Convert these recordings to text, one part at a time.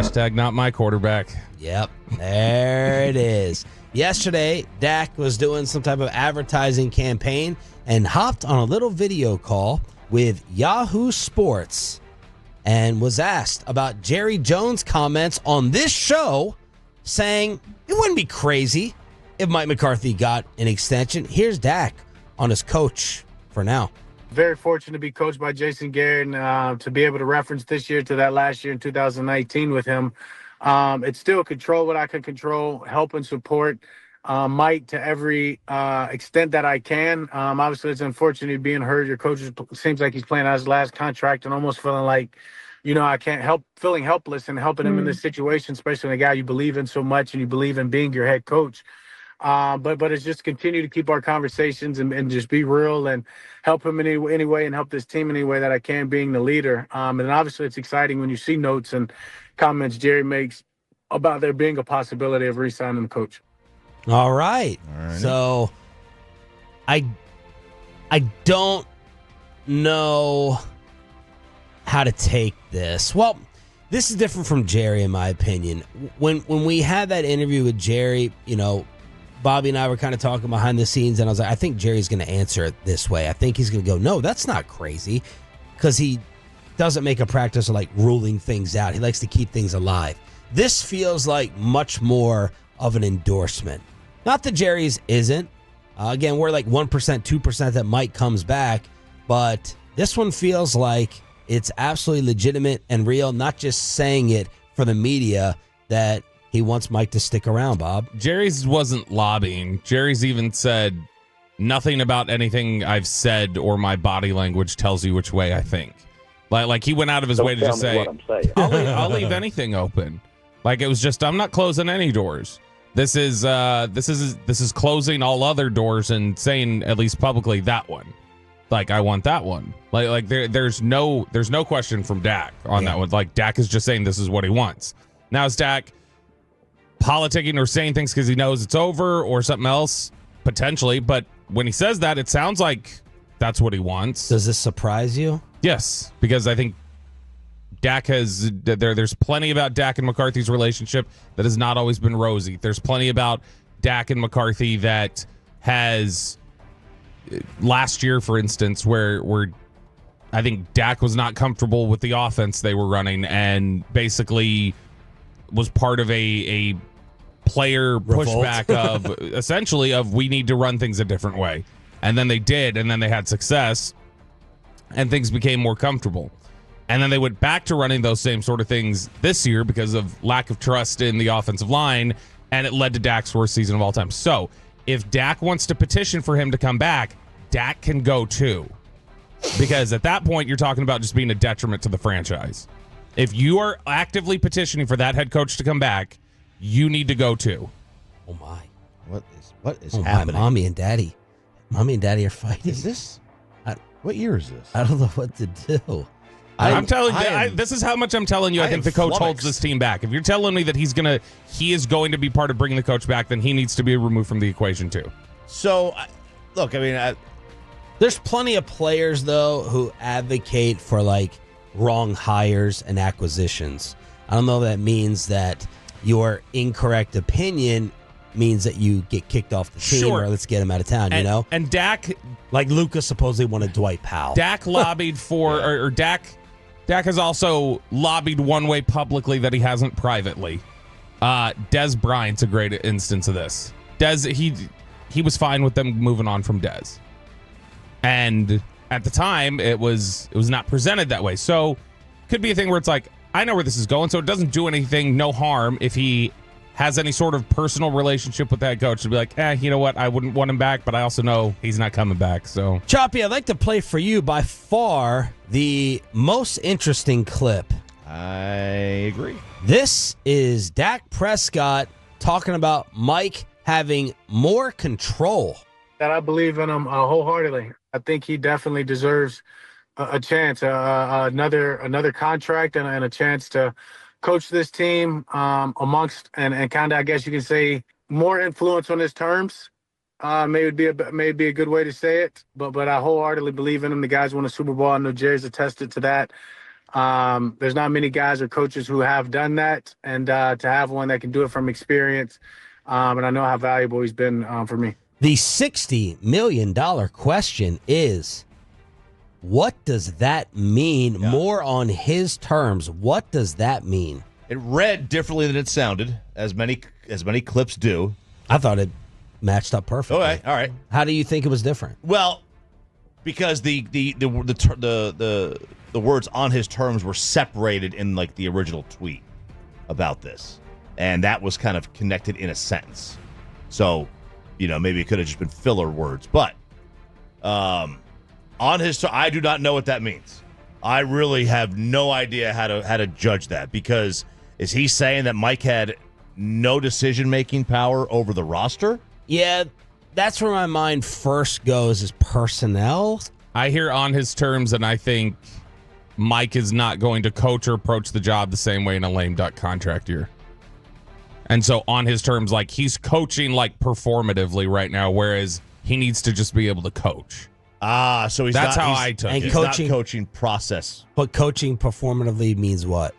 Hashtag not my quarterback. Yep, there it is. Yesterday, Dak was doing some type of advertising campaign and hopped on a little video call with Yahoo Sports and was asked about Jerry Jones' comments on this show, saying it wouldn't be crazy if Mike McCarthy got an extension. Here's Dak on his coach for now. Very fortunate to be coached by Jason Garrett and to be able to reference this year to that last year in 2019 with him. It's still control what I can control, help and support Mike to every extent that I can. Obviously, it's unfortunate being hurt. Your coach seems like he's playing out his last contract and almost feeling like, I can't help, feeling helpless and helping him in this situation, especially a guy you believe in so much and you believe in being your head coach. But it's just continue to keep our conversations and just be real and help him in any way and help this team in any way that I can, being the leader. And obviously it's exciting when you see notes and comments Jerry makes about there being a possibility of re-signing the coach. All right. So I don't know how to take this. Well, this is different from Jerry, in my opinion. When we had that interview with Jerry, Bobby and I were kind of talking behind the scenes, and I was like, I think Jerry's going to answer it this way. I think he's going to go, no, that's not crazy, because he doesn't make a practice of ruling things out. He likes to keep things alive. This feels like much more of an endorsement. Not that Jerry's isn't. Again, we're 1%, 2% that Mike comes back, but this one feels like it's absolutely legitimate and real, not just saying it for the media that he wants Mike to stick around, Bob. Jerry's wasn't lobbying. Jerry's even said nothing about anything I've said or my body language tells you which way I think. Like he went out of his way to just say, I'll leave anything open. It was just, I'm not closing any doors. This is closing all other doors and saying, at least publicly, that one. I want that one. There's no question from Dak on that one. Dak is just saying this is what he wants. Now is Dak politicking or saying things because he knows it's over or something else? Potentially. But when he says that, it sounds like that's what he wants. Does this surprise you? Yes, because I think Dak has there's plenty about Dak and McCarthy's relationship that has not always been rosy. There's plenty about Dak and McCarthy that has last year, for instance, where I think Dak was not comfortable with the offense they were running and basically was part of a player pushback of essentially of we need to run things a different way. And then they did, and then they had success and things became more comfortable. And then they went back to running those same sort of things this year because of lack of trust in the offensive line, and it led to Dak's worst season of all time. So if Dak wants to petition for him to come back, Dak can go too. Because at that point, you're talking about just being a detriment to the franchise. If you are actively petitioning for that head coach to come back, you need to go too. Oh, my. What is happening? Mommy and Daddy are fighting. Is this? What year is this? I don't know what to do. I'm telling you, this is how much I'm telling you. I think the coach holds this team back. If you're telling me that he is going to be part of bringing the coach back, then he needs to be removed from the equation too. So, look, there's plenty of players though who advocate for wrong hires and acquisitions. I don't know if that means that your incorrect opinion means that you get kicked off the team or let's get him out of town, And Dak, Lucas supposedly wanted Dwight Powell. Dak lobbied for, or Dak has also lobbied one way publicly that he hasn't privately. Dez Bryant's a great instance of this. Dez, he was fine with them moving on from Dez. And at the time, it was not presented that way. So could be a thing where it's I know where this is going, so it doesn't do anything, no harm if he has any sort of personal relationship with that coach to be you know what, I wouldn't want him back, but I also know he's not coming back. So, Choppy, I'd like to play for you by far the most interesting clip. I agree. This is Dak Prescott talking about Mike having more control. That I believe in him wholeheartedly. I think he definitely deserves a chance, another contract and a chance to coach this team amongst and kind of, I guess you can say, more influence on his terms. Maybe a good way to say it, but I wholeheartedly believe in him. The guys won a Super Bowl. I know Jerry's attested to that. There's not many guys or coaches who have done that, and to have one that can do it from experience, and I know how valuable he's been for me. The $60 million question is, what does that mean? Yeah. More on his terms. What does that mean? It read differently than it sounded, as many clips do. I thought it matched up perfectly. Okay, all right. How do you think it was different? Well, because the words on his terms were separated in like the original tweet about this, and that was kind of connected in a sentence. So, maybe it could have just been filler words, but on his, I do not know what that means. I really have no idea how to judge that, because is he saying that Mike had no decision-making power over the roster? Yeah, that's where my mind first goes, is personnel. I hear on his terms, and I think Mike is not going to coach or approach the job the same way in a lame duck contract year. And so on his terms, like, he's coaching like performatively right now, whereas he needs to just be able to coach. So that's how I took it. He's not coaching process. But coaching performatively means what?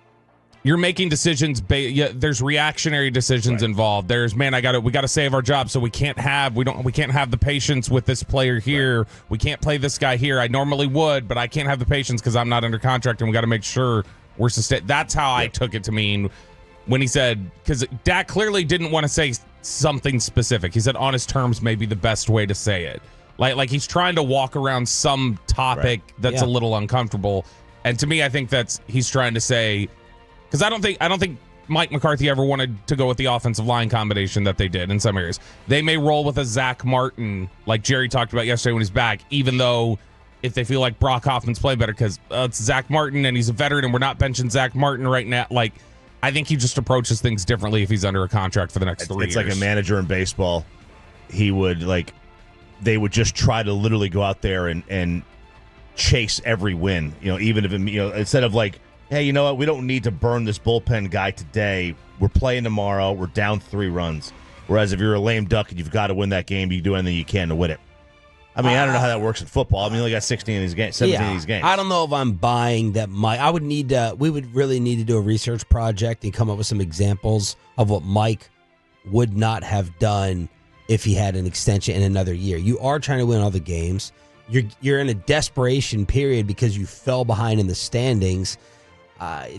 You're making decisions. There's reactionary decisions involved. There's, we got to save our job, so we can't have the patience with this player here. Right. We can't play this guy here. I normally would, but I can't have the patience because I'm not under contract, and we got to make sure we're sustained. That's how I took it to mean when he said, because Dak clearly didn't want to say something specific. He said on his terms may be the best way to say it. Like he's trying to walk around some topic that's a little uncomfortable. And to me, I think he's trying to say, because I don't think Mike McCarthy ever wanted to go with the offensive line combination that they did in some areas. They may roll with a Zach Martin, like Jerry talked about yesterday when he's back, even though if they feel like Brock Hoffman's play better because it's Zach Martin and he's a veteran and we're not benching Zach Martin right now. Like, I think he just approaches things differently if he's under a contract for the next 3 years. It's like a manager in baseball. He would they would just try to literally go out there and chase every win. Even if instead of like, hey, you know what? We don't need to burn this bullpen guy today. We're playing tomorrow. We're down 3 runs. Whereas if you're a lame duck and you've got to win that game, you do anything you can to win it. I mean, I don't know how that works in football. I mean, you only got 16 in these games, 17 in these games. I don't know if I'm buying that Mike. We would really need to do a research project and come up with some examples of what Mike would not have done if he had an extension in another year. You are trying to win all the games. You're in a desperation period because you fell behind in the standings.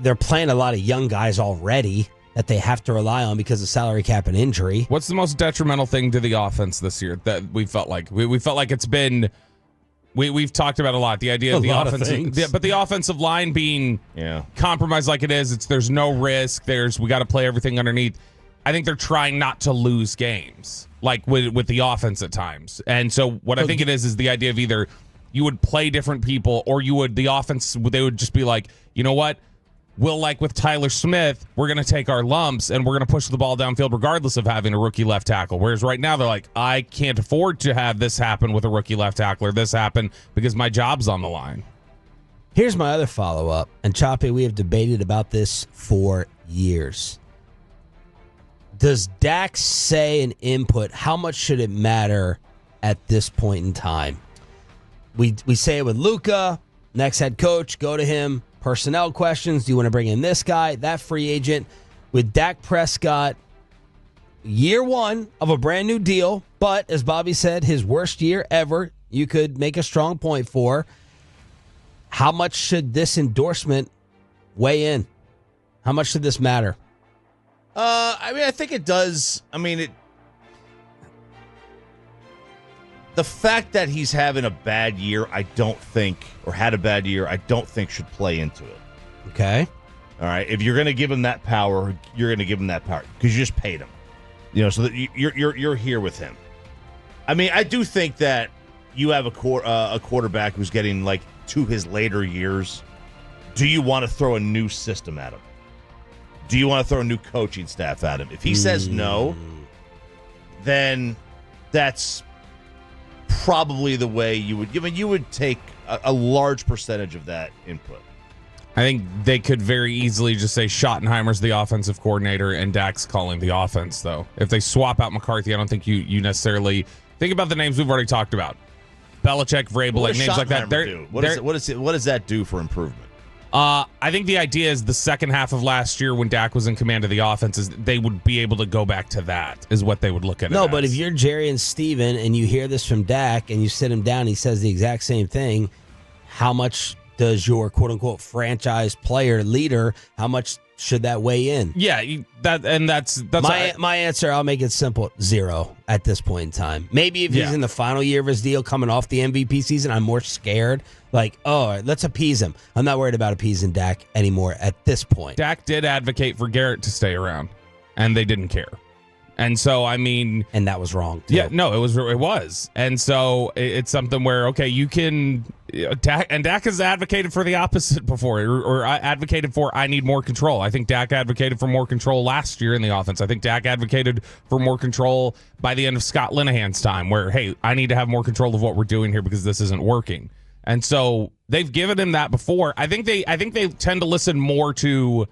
They're playing a lot of young guys already that they have to rely on because of salary cap and injury. What's the most detrimental thing to the offense this year that we felt like? We felt like it's been we've talked about a lot. The idea of the offensive, but the offensive line being compromised like it is. There's no risk. We got to play everything underneath. I think they're trying not to lose games, like with the offense at times. And so what I think it is the idea of either you would play different people or the offense, they would just be like, you know what? We'll, like with Tyler Smith, we're going to take our lumps and we're going to push the ball downfield regardless of having a rookie left tackle. Whereas right now they're like, I can't afford to have this happen with a rookie left tackle or this happen because my job's on the line. Here's my other follow-up. And Choppy, we have debated about this for years. Does Dak say an input? How much should it matter at this point in time? We say it with Luka, next head coach, go to him. Personnel questions. Do you want to bring in this guy, that free agent? With Dak Prescott, year 1 of a brand new deal, but as Bobby said, his worst year ever, you could make a strong point for. How much should this endorsement weigh in? How much should this matter? I think it does. The fact that he's having a bad year, had a bad year, I don't think should play into it. Okay. All right. If you're going to give him that power, you're going to give him that power because you just paid him. So that you're here with him. I do think that you have a quarterback who's getting to his later years. Do you want to throw a new system at him? Do you want to throw a new coaching staff at him? If he says no, then that's probably the way you would take a large percentage of that input. I think they could very easily just say Schottenheimer's the offensive coordinator and Dak's calling the offense, though. If they swap out McCarthy, I don't think you necessarily think about the names we've already talked about. Belichick, Vrabel, names like that. What does that do for improvement? I think the idea is the second half of last year when Dak was in command of the offense is they would be able to go back to that is what they would look at it No, as. but if you're Jerry and Steven and you hear this from Dak and you sit him down, he says the exact same thing. How much does your quote-unquote franchise player leader, how much should that weigh in? Yeah, that's my answer. I'll make it simple: 0 at this point in time. Maybe if he's in the final year of his deal, coming off the MVP season, I'm more scared. Like, oh, let's appease him. I'm not worried about appeasing Dak anymore at this point. Dak did advocate for Garrett to stay around, and they didn't care. And so, I mean, and that was wrong, too. Yeah, no, it was. And so it's something where, okay, you can Dak has advocated for the opposite before, or advocated for I need more control. I think Dak advocated for more control last year in the offense. I think Dak advocated for more control by the end of Scott Linehan's time, where, hey, I need to have more control of what we're doing here because this isn't working. And so they've given him that before. I think they tend to listen more to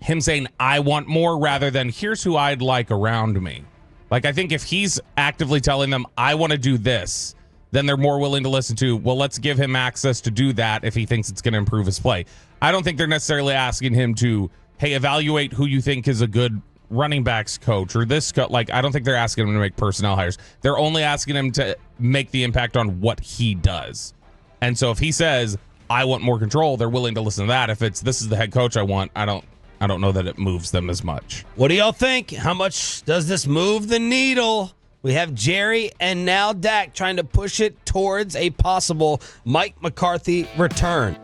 him saying, I want more, rather than here's who I'd like around me. Like, I think if he's actively telling them, I want to do this, then they're more willing to listen to, well, let's give him access to do that if he thinks it's going to improve his play. I don't think they're necessarily asking him to, hey, evaluate who you think is a good running backs coach or this like, I don't think they're asking him to make personnel hires. They're only asking him to make the impact on what he does. And so if he says, I want more control, they're willing to listen to that. If it's, this is the head coach I want, I don't know that it moves them as much. What do y'all think? How much does this move the needle? We have Jerry and now Dak trying to push it towards a possible Mike McCarthy return.